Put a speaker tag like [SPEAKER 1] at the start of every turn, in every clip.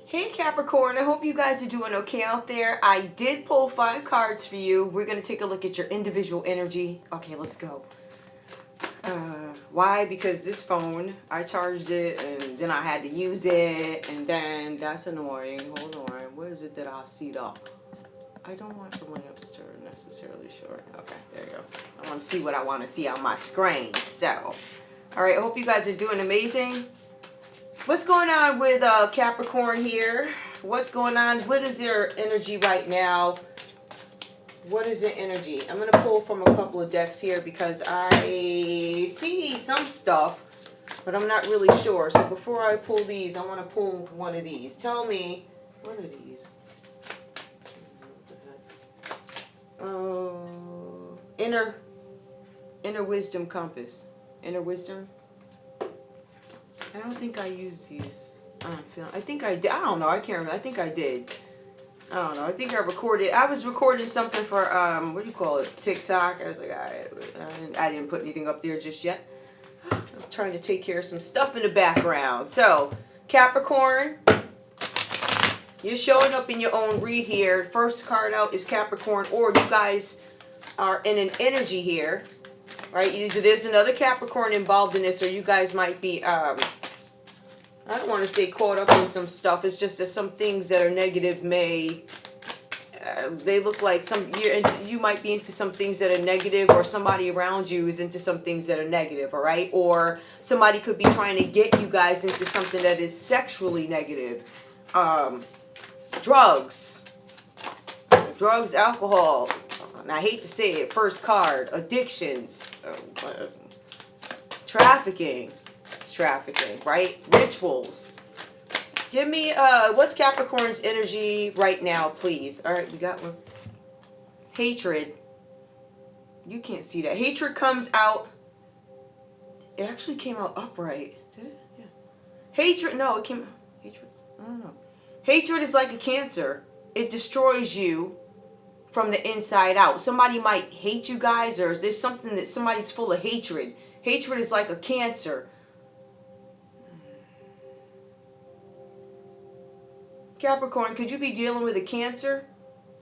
[SPEAKER 1] Hey Capricorn, I hope you guys are doing okay out there. I did pull 5 cards for you. We're going to take a look at your individual energy. Okay, let's go. Why? Because this phone, I charged it and then I had to use it and then that's annoying. Hold on. What is it that I see though? I don't want the lamps to necessarily short. Okay, there you go. I want to see what I want to see on my screen. So, alright, I hope you guys are doing amazing. What's going on with Capricorn here? What's going on? What is their energy right now? What is their energy? I'm going to pull from a couple of decks here because I see some stuff, but I'm not really sure. So before I pull these, I want to pull one of these. Tell me, what are these? Inner wisdom compass. Inner wisdom. I don't think I used these on film. I think I did. I don't know. I can't remember. I think I did. I don't know. I think I recorded. I was recording something for, what do you call it? TikTok. I was like, I didn't put anything up there just yet. I'm trying to take care of some stuff in the background. So, Capricorn, you're showing up in your own read here. First card out is Capricorn, or you guys are in an energy here. Right? Either there's another Capricorn involved in this, or you guys might be, I don't want to say caught up in some stuff. It's just that some things that are negative may, they look like you might be into some things that are negative, or somebody around you is into some things that are negative, all right? Or somebody could be trying to get you guys into something that is sexually negative. Drugs, alcohol, and I hate to say it, first card, addictions, trafficking. It's trafficking, right? Rituals. Give me, what's Capricorn's energy right now, please? All right, we got one. Hatred. You can't see that. Hatred comes out. It actually came out upright. Did it? Yeah. Hatred, no, it came, hatred, I don't know. Hatred is like a cancer. It destroys you from the inside out. Somebody might hate you guys, or there's something that somebody's full of hatred. Hatred is like a cancer. Capricorn, could you be dealing with a cancer?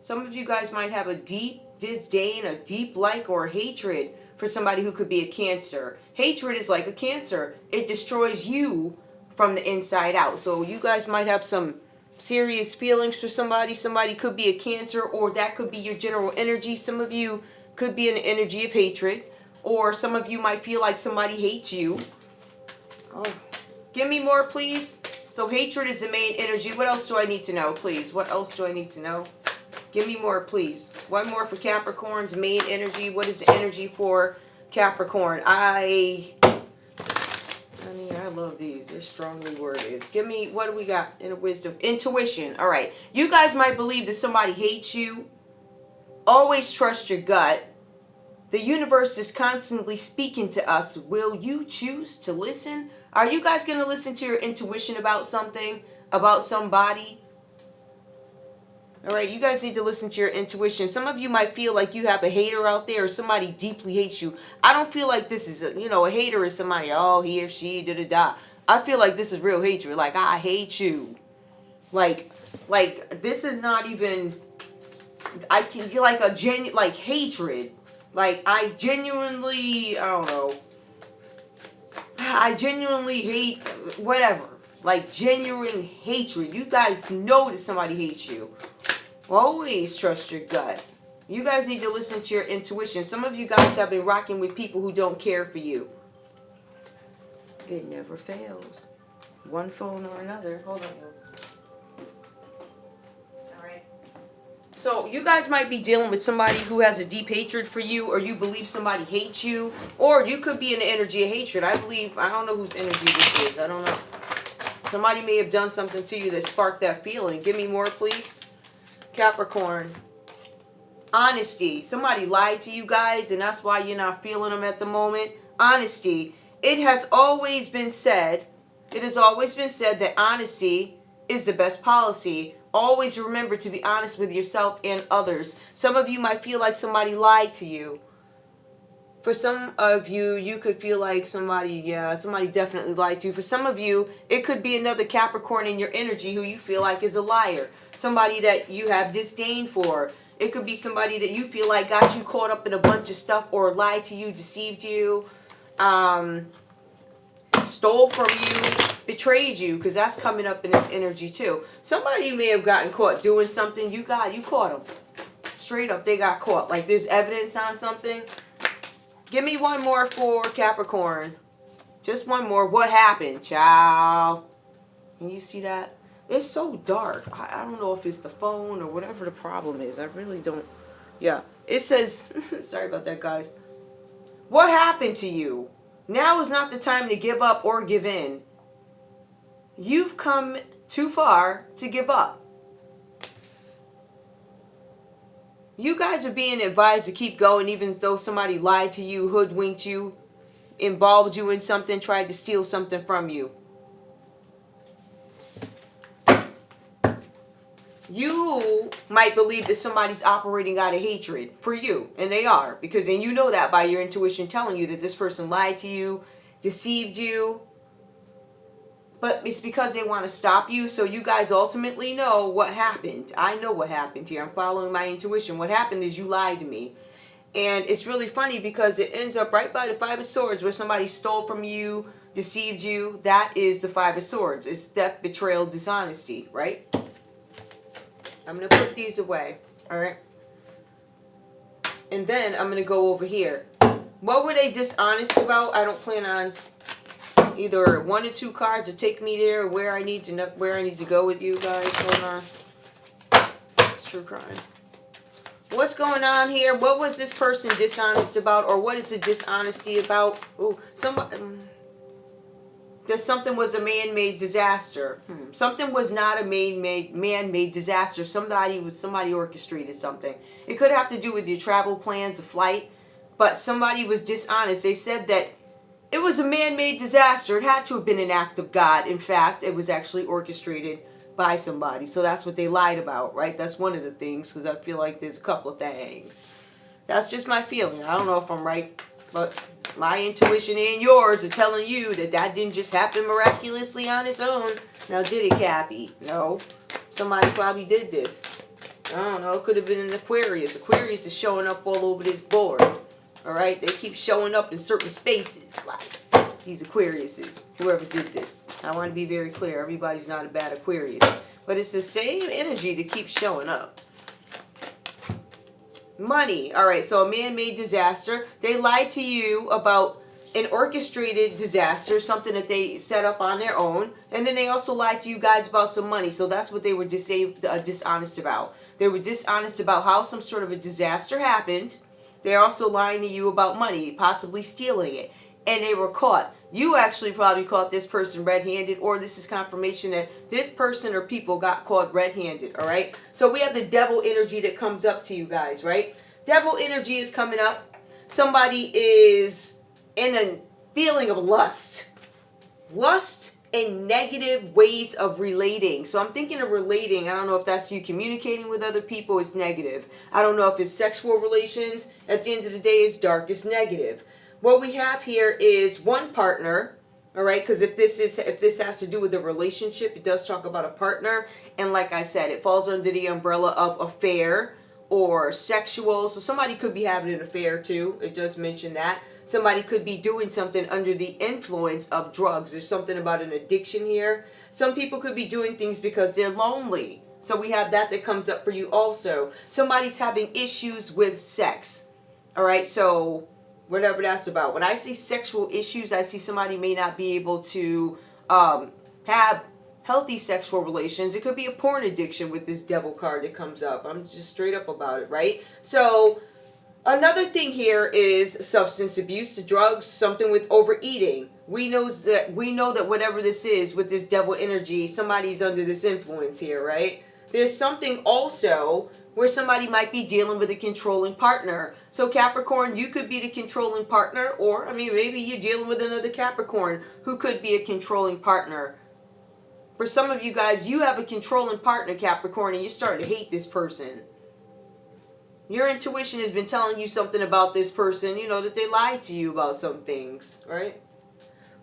[SPEAKER 1] Some of you guys might have a deep disdain, a deep like, or hatred for somebody who could be a cancer. Hatred is like a cancer. It destroys you from the inside out. So you guys might have some serious feelings for somebody. Somebody could be a cancer, or that could be your general energy. Some of you could be in the energy of hatred, or some of you might feel like somebody hates you. Oh, give me more, please. So hatred is the main energy. What else do I need to know, please? What else do I need to know? Give me more, please. One more for Capricorn's main energy. What is the energy for Capricorn? I love these. They're strongly worded. Give me, what do we got? Inner wisdom. Intuition. All right. You guys might believe that somebody hates you. Always trust your gut. The universe is constantly speaking to us. Will you choose to listen? Are you guys going to listen to your intuition about something? About somebody? All right, you guys need to listen to your intuition. Some of you might feel like you have a hater out there, or somebody deeply hates you. I don't feel like this is, a hater is somebody, oh, he or she, da-da-da. I feel like this is real hatred. Like, I hate you. Like this is not even, I can feel like a genuine, like, hatred. Like, I genuinely hate, whatever. Like, genuine hatred. You guys know that somebody hates you. Always trust your gut. You guys need to listen to your intuition. Some of you guys have been rocking with people who don't care for you. It never fails. One phone or another. Hold on. Alright. So you guys might be dealing with somebody who has a deep hatred for you, or you believe somebody hates you, or you could be in the energy of hatred. I don't know whose energy this is. I don't know. Somebody may have done something to you that sparked that feeling. Give me more, please. Capricorn. Honesty. Somebody lied to you guys, and that's why you're not feeling them at the moment. Honesty. It has always been said that honesty is the best policy. Always remember to be honest with yourself and others. Some of you might feel like somebody lied to you. For some of you, you could feel like somebody definitely lied to you. For some of you, it could be another Capricorn in your energy who you feel like is a liar. Somebody that you have disdain for. It could be somebody that you feel like got you caught up in a bunch of stuff or lied to you, deceived you, stole from you, betrayed you, because that's coming up in this energy too. Somebody may have gotten caught doing something. You caught them. Straight up, they got caught. Like there's evidence on something. Give me one more for Capricorn. Just one more. What happened, child? Can you see that? It's so dark. I don't know if it's the phone or whatever the problem is. I really don't. Yeah. It says, sorry about that, guys. What happened to you? Now is not the time to give up or give in. You've come too far to give up. You guys are being advised to keep going even though somebody lied to you, hoodwinked you, involved you in something, tried to steal something from you. You might believe that somebody's operating out of hatred for you, and they are, and you know that by your intuition telling you that this person lied to you, deceived you, but it's because they want to stop you. So you guys ultimately know what happened. I know what happened here. I'm following my intuition. What happened is you lied to me. And it's really funny because it ends up right by the Five of Swords where somebody stole from you, deceived you. That is the Five of Swords. It's theft, betrayal, dishonesty, right? I'm going to put these away, all right? And then I'm going to go over here. What were they dishonest about? I don't plan on either one or two cards to take me there or where I need to go with you guys. Hold on. It's true crime. What's going on here? What was this person dishonest about, or what is the dishonesty about? Ooh, that something was a man-made disaster. Something was not a man-made disaster. Somebody orchestrated something. It could have to do with your travel plans, a flight, but somebody was dishonest. They said that it was a man-made disaster. It had to have been an act of God. In fact, it was actually orchestrated by somebody. So that's what they lied about, right? That's one of the things, because I feel like there's a couple of things. That's just my feeling. I don't know if I'm right, but my intuition and yours are telling you that didn't just happen miraculously on its own. Now, did it, Cappy? No. Somebody probably did this. I don't know. It could have been an Aquarius. Aquarius is showing up all over this board. All right? They keep showing up in certain spaces, like these Aquariuses. Whoever did this. I want to be very clear. Everybody's not a bad Aquarius. But it's the same energy that keeps showing up. Money. All right, so a man-made disaster. They lied to you about an orchestrated disaster, something that they set up on their own. And then they also lied to you guys about some money. So that's what they were dishonest about. They were dishonest about how some sort of a disaster happened. They're also lying to you about money, possibly stealing it. And they were caught. You actually probably caught this person red-handed, or this is confirmation that this person or people got caught red-handed, all right? So we have the devil energy that comes up to you guys, right? Devil energy is coming up. Somebody is in a feeling of lust. Lust and negative ways of relating. So I'm thinking of relating. I don't know if that's you communicating with other people. It's negative. I don't know if it's sexual relations. At the end of the day, it's dark. It's negative. What we have here is one partner, all right? Because if this has to do with a relationship, it does talk about a partner. And like I said, it falls under the umbrella of affair or sexual. So somebody could be having an affair too. It does mention that. Somebody could be doing something under the influence of drugs. There's something about an addiction here. Some people could be doing things because they're lonely. So we have that comes up for you also. Somebody's having issues with sex, all right? So whatever that's about. When I see sexual issues, I see somebody may not be able to have healthy sexual relations. It could be a porn addiction with this devil card that comes up. I'm just straight up about it, right? So another thing here is substance abuse, to drugs, something with overeating. We know that whatever this is with this devil energy, somebody's under this influence here, right? There's something also where somebody might be dealing with a controlling partner. So Capricorn, you could be the controlling partner, or, I mean, maybe you're dealing with another Capricorn who could be a controlling partner. For some of you guys, you have a controlling partner, Capricorn, and you're starting to hate this person. Your intuition has been telling you something about this person, you know, that they lied to you about some things, right?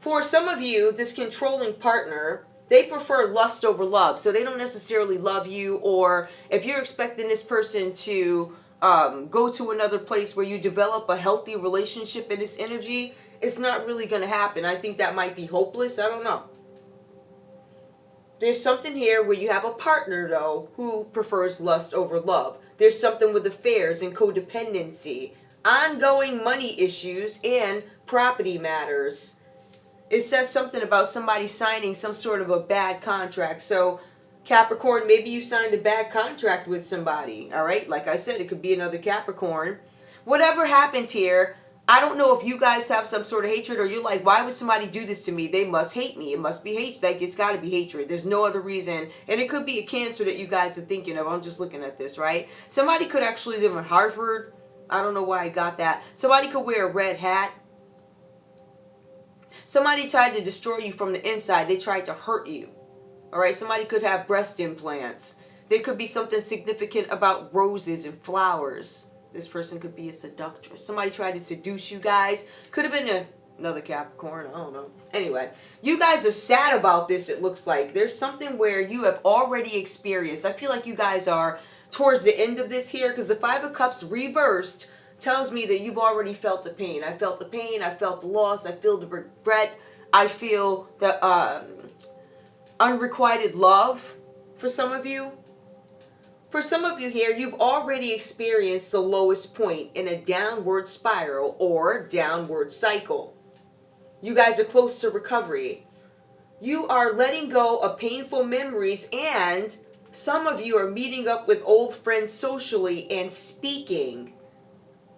[SPEAKER 1] For some of you, this controlling partner, they prefer lust over love. So they don't necessarily love you, or if you're expecting this person to go to another place where you develop a healthy relationship in this energy, it's not really going to happen. I think that might be hopeless. I don't know. There's something here where you have a partner, though, who prefers lust over love. There's something with affairs and codependency, ongoing money issues, and property matters. It says something about somebody signing some sort of a bad contract. So, Capricorn, maybe you signed a bad contract with somebody, all right? Like I said, it could be another Capricorn. Whatever happened here, I don't know if you guys have some sort of hatred, or you're like, why would somebody do this to me? They must hate me. It must be hate. Like, it's got to be hatred. There's no other reason. And it could be a Cancer that you guys are thinking of. I'm just looking at this, right? Somebody could actually live in Hartford. I don't know why I got that. Somebody could wear a red hat. Somebody tried to destroy you from the inside. They tried to hurt you. All right? Somebody could have breast implants. There could be something significant about roses and flowers. This person could be a seductress. Somebody tried to seduce you guys. Could have been another Capricorn. I don't know. Anyway, you guys are sad about this, it looks like. There's something where you have already experienced. I feel like you guys are towards the end of this here, because the Five of Cups reversed tells me that you've already felt the pain. I felt the pain. I felt the loss. I feel the regret. I feel the unrequited love for some of you. For some of you here, you've already experienced the lowest point in a downward spiral or downward cycle. You guys are close to recovery. You are letting go of painful memories, and some of you are meeting up with old friends socially and speaking.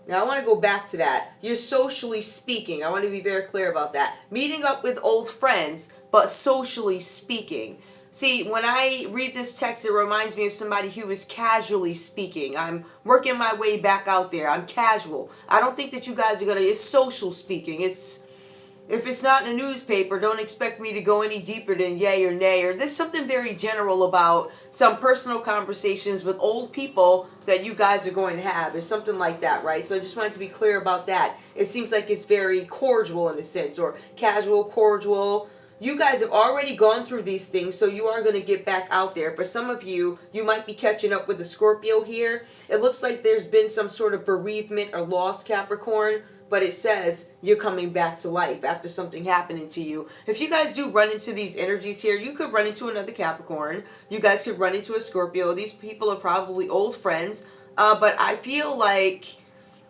[SPEAKER 1] Now, I want to go back to that. You're socially speaking. I want to be very clear about that. Meeting up with old friends, but socially speaking. See, when I read this text, it reminds me of somebody who is casually speaking. I'm working my way back out there. I'm casual. I don't think that you guys are going to... It's social speaking. If it's not in a newspaper, don't expect me to go any deeper than yay or nay. Or there's something very general about some personal conversations with old people that you guys are going to have. There's something like that, right? So I just wanted to be clear about that. It seems like it's very cordial in a sense, or casual, cordial. You guys have already gone through these things, so you are going to get back out there. For some of you, you might be catching up with the Scorpio here. It looks like there's been some sort of bereavement or loss, Capricorn, but it says you're coming back to life after something happening to you. If you guys do run into these energies here, you could run into another Capricorn. You guys could run into a Scorpio. These people are probably old friends, but I feel like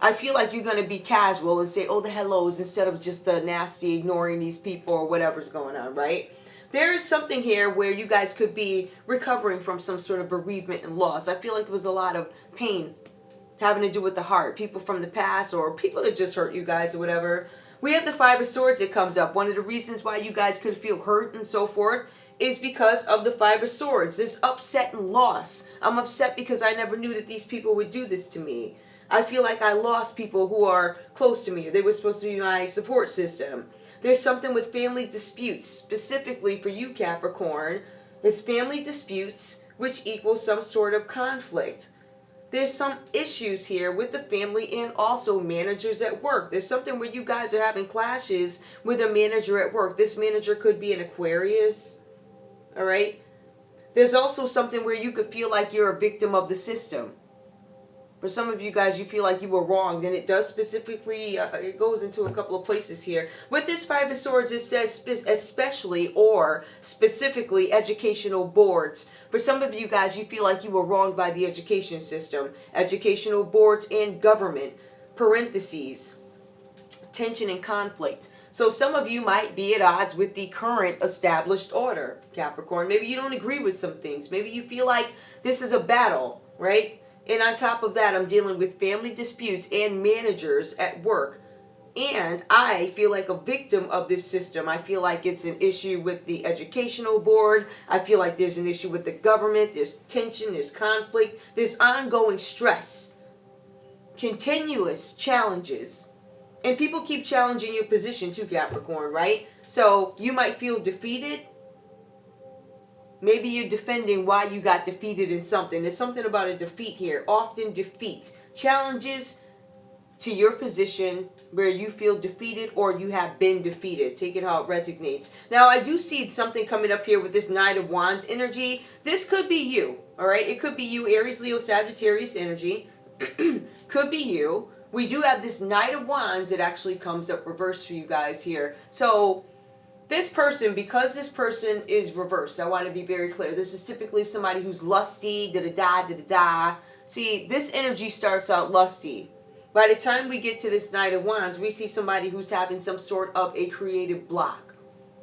[SPEAKER 1] you're going to be casual and say, oh, the hellos, instead of just the nasty ignoring these people or whatever's going on, right? There is something here where you guys could be recovering from some sort of bereavement and loss. I feel like it was a lot of pain having to do with the heart. People from the past, or people that just hurt you guys or whatever. We have the Five of Swords that comes up. One of the reasons why you guys could feel hurt and so forth is because of the Five of Swords. This upset and loss. I'm upset because I never knew that these people would do this to me. I feel like I lost people who are close to me. They were supposed to be my support system. There's something with family disputes, specifically for you, Capricorn. It's family disputes, which equals some sort of conflict. There's some issues here with the family and also managers at work. There's something where you guys are having clashes with a manager at work. This manager could be an Aquarius, all right? There's also something where you could feel like you're a victim of the system. For some of you guys, you feel like you were wronged, and it does specifically, it goes into a couple of places here. With this Five of Swords, it says especially or specifically educational boards. For some of you guys, you feel like you were wronged by the education system, educational boards, and government. Parentheses, tension and conflict. So some of you might be at odds with the current established order, Capricorn. Maybe you don't agree with some things. Maybe you feel like this is a battle, right? And on top of that, I'm dealing with family disputes and managers at work. And I feel like a victim of this system. I feel like it's an issue with the educational board. I feel like there's an issue with the government. There's tension, there's conflict, there's ongoing stress, continuous challenges. And people keep challenging your position too, Capricorn, right? So you might feel defeated. Maybe you're defending why you got defeated in something. There's something about a defeat here. Often defeat. challenges to your position where you feel defeated or you have been defeated. Take it how it resonates. Now, I do see something coming up here with this Knight of Wands energy. This could be you, all right? It could be you, Aries, Leo, Sagittarius energy. Could be you. We do have this Knight of Wands that actually comes up reversed for you guys here. So this person, because this person is reversed, I want to be very clear. This is typically somebody who's lusty, da-da-da, da-da-da. See, this energy starts out lusty. By the time we get to this Knight of Wands, we see somebody who's having some sort of a creative block,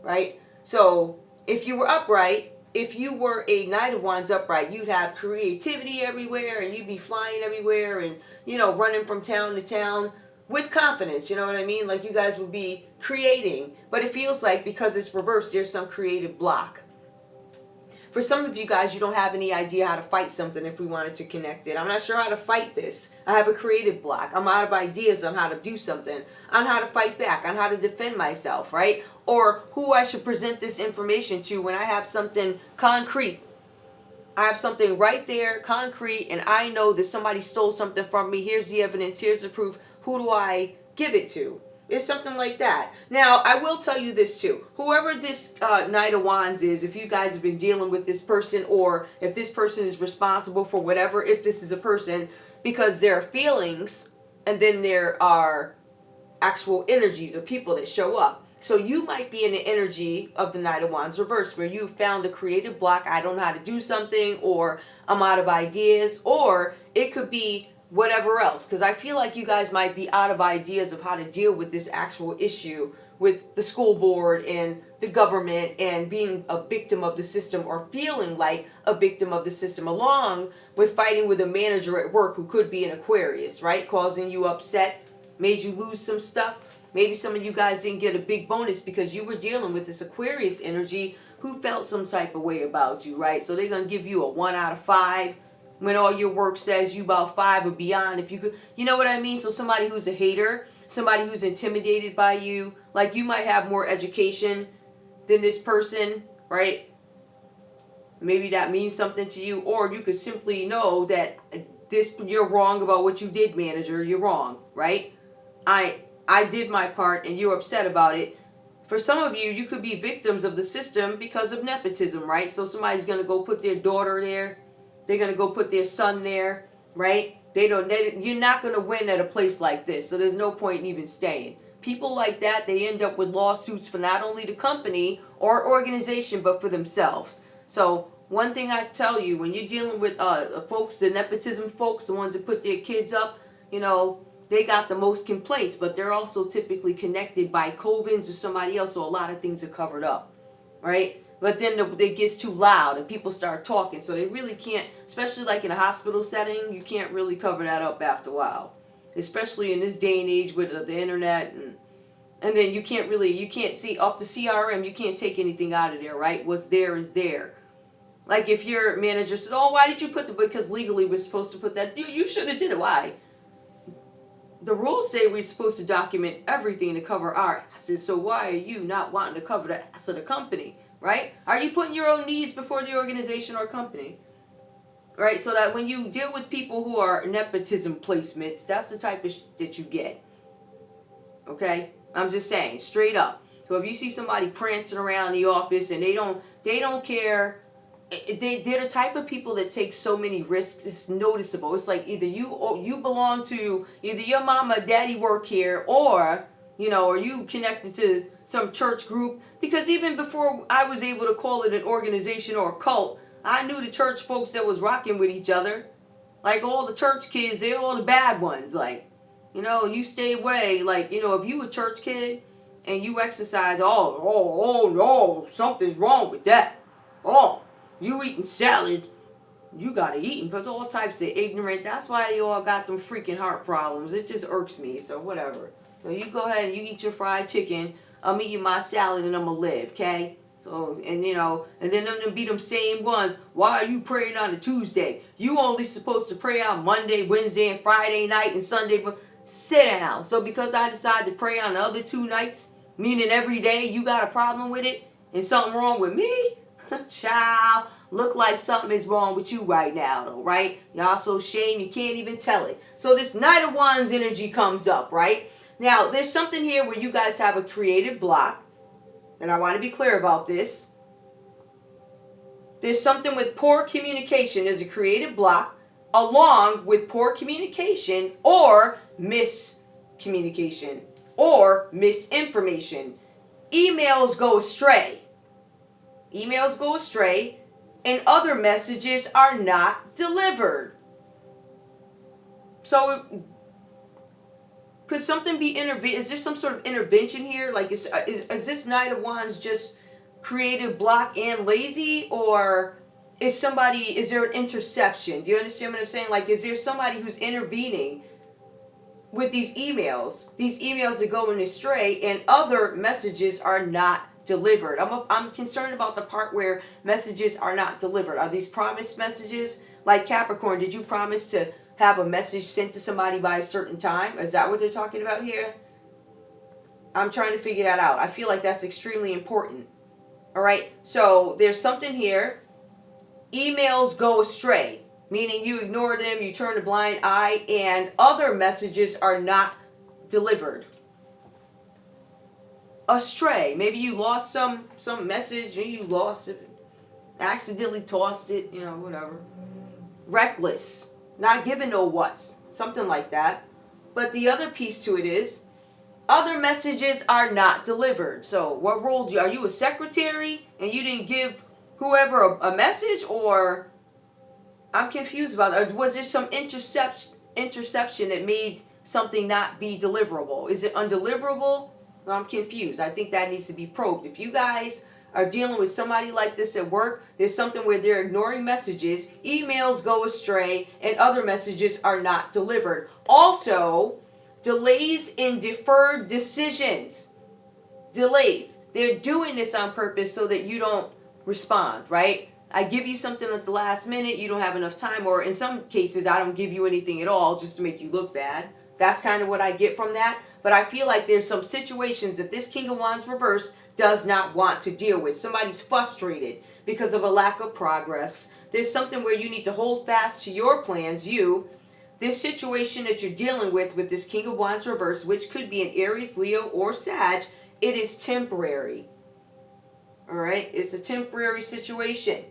[SPEAKER 1] right? So if you were upright, if you were a Knight of Wands upright, you'd have creativity everywhere and you'd be flying everywhere and, you know, running from town to town with confidence, you know what I mean? Like you guys would be creating, but it feels like because it's reversed, there's some creative block. For some of you guys, you don't have any idea how to fight something if we wanted to connect it. I'm not sure how to fight this. I have a creative block. I'm out of ideas on how to do something, on how to fight back, on how to defend myself, right? Or who I should present this information to when I have something concrete. I have something right there, concrete, and I know that somebody stole something from me. Here's the evidence. Here's the proof. Who do I give it to? It's something like that. Now, I will tell you this too. Whoever this Knight of Wands is, if you guys have been dealing with this person or if this person is responsible for whatever, if this is a person, because there are feelings and then there are actual energies of people that show up. So you might be in the energy of the Knight of Wands reverse where you found a creative block. I don't know how to do something, or I'm out of ideas, or it could be whatever else, because I feel like you guys might be out of ideas of how to deal with this actual issue with the school board and the government and being a victim of the system or feeling like a victim of the system, along with fighting with a manager at work who could be an Aquarius, right? Causing you upset, made you lose some stuff. Maybe some of you guys didn't get a big bonus because you were dealing with this Aquarius energy who felt some type of way about you, right? So they're going to give you a 1 out of 5. When all your work says you about 5 or beyond, if you could, you know what I mean? So somebody who's a hater, somebody who's intimidated by you, like you might have more education than this person, right? Maybe that means something to you, or you could simply know that you're wrong about what you did, manager. You're wrong, right? I did my part and you're upset about it. For some of you, you could be victims of the system because of nepotism, right? So somebody's going to go put their daughter there. They're going to go put their son there, right? You're not going to win at a place like this, so there's no point in even staying. People like that, they end up with lawsuits for not only the company or organization, but for themselves. So one thing I tell you, when you're dealing with folks, the nepotism folks, the ones that put their kids up, you know, they got the most complaints, but they're also typically connected by covens or somebody else, so a lot of things are covered up, right? But then it gets too loud and people start talking. So they really can't, especially like in a hospital setting, you can't really cover that up after a while. Especially in this day and age with the internet. And then you can't see, off the CRM, you can't take anything out of there, right? What's there is there. Like if your manager says, oh, why did you put because legally we're supposed to put that. You should have did it. Why? The rules say we're supposed to document everything to cover our asses. So why are you not wanting to cover the ass of the company? Right? Are you putting your own needs before the organization or company? Right? So that when you deal with people who are nepotism placements, that's the type of that you get. Okay? I'm just saying, straight up. So if you see somebody prancing around the office and they don't care, they're the type of people that take so many risks. It's noticeable. It's like either you belong to, either your mama or daddy work here, or you know, or you connected to some church group. Because even before I was able to call it an organization or a cult, I knew the church folks that was rocking with each other. Like all the church kids, they're all the bad ones. Like, you know, you stay away. Like, you know, if you a church kid and you exercise, oh no, something's wrong with that. Oh, you eating salad, you gotta eat. But all types of ignorant. That's why you all got them freaking heart problems. It just irks me. So whatever. So you go ahead and you eat your fried chicken. I'm eating my salad and I'm going to live, okay? So, and you know, and then them be them same ones. Why are you praying on a Tuesday? You only supposed to pray on Monday, Wednesday, and Friday night and Sunday. Sit down. So because I decided to pray on the other 2 nights, meaning every day, you got a problem with it and something wrong with me? Child, look like something is wrong with you right now, though, right? Y'all so shame you can't even tell it. So this Knight of Wands energy comes up, right? Now, there's something here where you guys have a creative block, and I want to be clear about this. There's something with poor communication. There's a creative block along with poor communication or miscommunication or misinformation. Emails go astray. Emails go astray and other messages are not delivered. So could something be is there some sort of intervention here? Like is this Knight of Wands just creative block and lazy, or is there an interception? Do you understand what I'm saying? Like, is there somebody who's intervening with these emails? These emails are going astray and other messages are not delivered. I'm concerned about the part where messages are not delivered. Are these promised messages? Like Capricorn, did you promise to have a message sent to somebody by a certain time? Is that what they're talking about here? I'm trying to figure that out. I feel like that's extremely important. All right, so there's something here. Emails go astray, meaning you ignore them, you turn a blind eye, and other messages are not delivered. Astray, maybe you lost some message, maybe you lost it, accidentally tossed it, whatever. Reckless, not giving no what's, something like that. But the other piece to it is, other messages are not delivered. So what role are you a secretary and you didn't give whoever a message, or I'm confused about that. Was there some interception that made something not be deliverable? Is it undeliverable? Well, I'm confused. I think that needs to be probed. If you guys are dealing with somebody like this at work, there's something where they're ignoring messages, emails go astray, and other messages are not delivered. Also, delays in deferred decisions. Delays. They're doing this on purpose so that you don't respond, right? I give you something at the last minute, you don't have enough time, or in some cases, I don't give you anything at all just to make you look bad. That's kind of what I get from that. But I feel like there's some situations that this King of Wands reverse does not want to deal with. Somebody's frustrated because of a lack of progress. There's something where you need to hold fast to your plans. This situation that you're dealing with this King of Wands reverse, which could be an Aries, Leo, or Sag, it is temporary. All right? It's a temporary situation.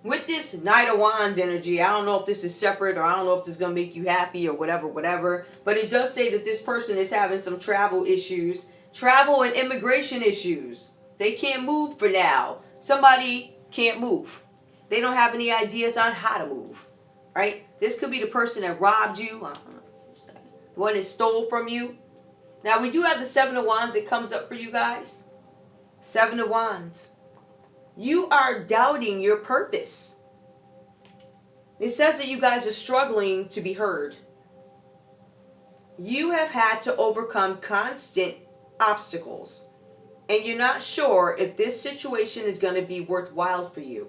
[SPEAKER 1] With this Knight of Wands energy, I don't know if this is separate, or I don't know if this is going to make you happy or whatever. But it does say that this person is having some travel issues. Travel and immigration issues. They can't move for now. Somebody can't move. They don't have any ideas on how to move. Right? This could be the person that robbed you. The one that stole from you. Now, we do have the Seven of Wands that comes up for you guys. Seven of Wands. You are doubting your purpose. It says that you guys are struggling to be heard. You have had to overcome constant obstacles. And you're not sure if this situation is going to be worthwhile for you.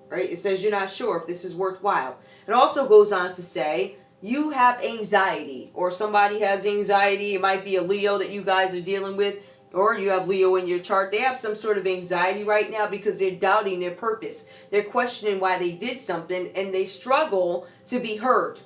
[SPEAKER 1] Right? It says you're not sure if this is worthwhile. It also goes on to say you have anxiety, or somebody has anxiety. It might be a Leo that you guys are dealing with, or you have Leo in your chart. They have some sort of anxiety right now because they're doubting their purpose. They're questioning why they did something, and they struggle to be heard.